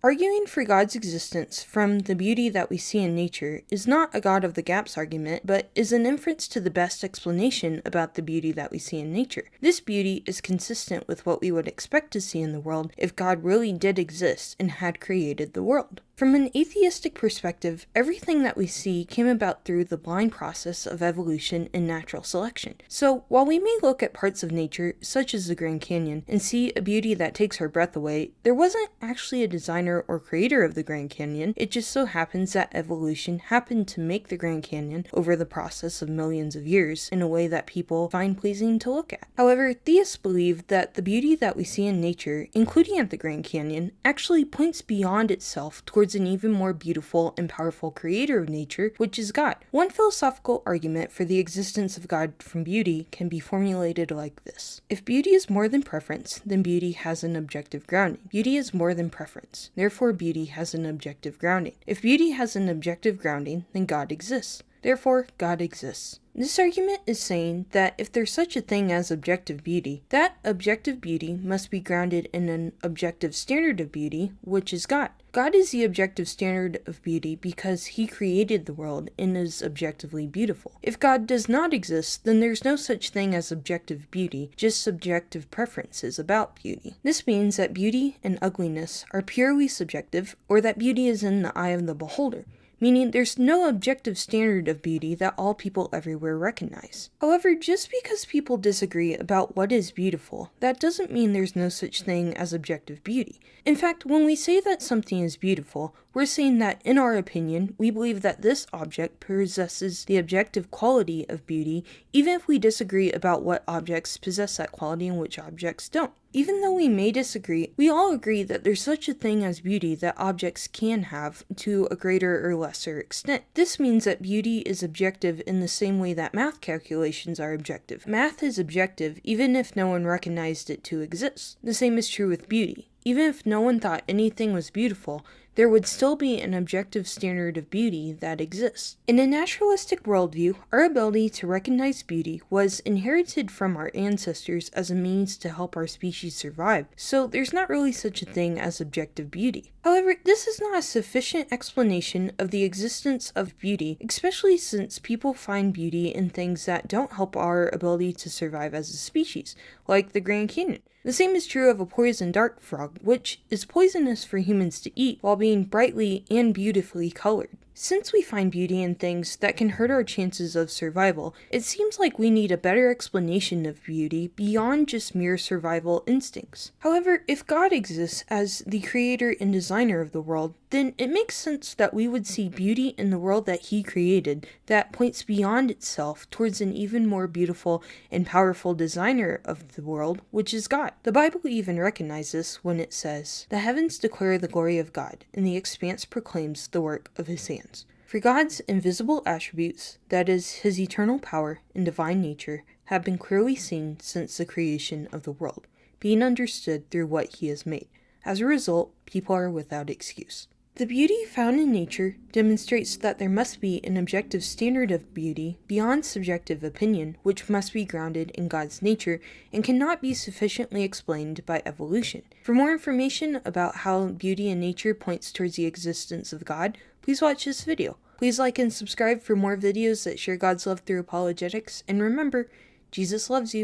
Arguing for God's existence from the beauty that we see in nature is not a God of the gaps argument, but is an inference to the best explanation about the beauty that we see in nature. This beauty is consistent with what we would expect to see in the world if God really did exist and had created the world. From an atheistic perspective, everything that we see came about through the blind process of evolution and natural selection. So, while we may look at parts of nature, such as the Grand Canyon, and see a beauty that takes our breath away, there wasn't actually a designer or creator of the Grand Canyon. It just so happens that evolution happened to make the Grand Canyon over the process of millions of years in a way that people find pleasing to look at. However, theists believe that the beauty that we see in nature, including at the Grand Canyon, actually points beyond itself towards an even more beautiful and powerful creator of nature, which is God. One philosophical argument for the existence of God from beauty can be formulated like this. If beauty is more than preference, then beauty has an objective grounding. Beauty is more than preference. Therefore, beauty has an objective grounding. If beauty has an objective grounding, then God exists. Therefore, God exists. This argument is saying that if there's such a thing as objective beauty, that objective beauty must be grounded in an objective standard of beauty, which is God. God is the objective standard of beauty because he created the world and is objectively beautiful. If God does not exist, then there's no such thing as objective beauty, just subjective preferences about beauty. This means that beauty and ugliness are purely subjective, or that beauty is in the eye of the beholder, meaning there's no objective standard of beauty that all people everywhere recognize. However, just because people disagree about what is beautiful, that doesn't mean there's no such thing as objective beauty. In fact, when we say that something is beautiful, we're saying that, in our opinion, we believe that this object possesses the objective quality of beauty, even if we disagree about what objects possess that quality and which objects don't. Even though we may disagree, we all agree that there's such a thing as beauty that objects can have to a greater or lesser extent. This means that beauty is objective in the same way that math calculations are objective. Math is objective even if no one recognized it to exist. The same is true with beauty. Even if no one thought anything was beautiful, there would still be an objective standard of beauty that exists. In a naturalistic worldview, our ability to recognize beauty was inherited from our ancestors as a means to help our species survive, so there's not really such a thing as objective beauty. However, this is not a sufficient explanation of the existence of beauty, especially since people find beauty in things that don't help our ability to survive as a species, like the Grand Canyon. The same is true of a poison dart frog, which is poisonous for humans to eat while being brightly and beautifully colored. Since we find beauty in things that can hurt our chances of survival, it seems like we need a better explanation of beauty beyond just mere survival instincts. However, if God exists as the creator and designer of the world, then it makes sense that we would see beauty in the world that he created that points beyond itself towards an even more beautiful and powerful designer of the world, which is God. The Bible even recognizes this when it says, "The heavens declare the glory of God, and the expanse proclaims the work of his hands." For God's invisible attributes, that is, his eternal power and divine nature, have been clearly seen since the creation of the world, being understood through what he has made. As a result, people are without excuse. The beauty found in nature demonstrates that there must be an objective standard of beauty beyond subjective opinion, which must be grounded in God's nature and cannot be sufficiently explained by evolution. For more information about how beauty in nature points towards the existence of God, please watch this video. Please like and subscribe for more videos that share God's love through apologetics, and remember, Jesus loves you.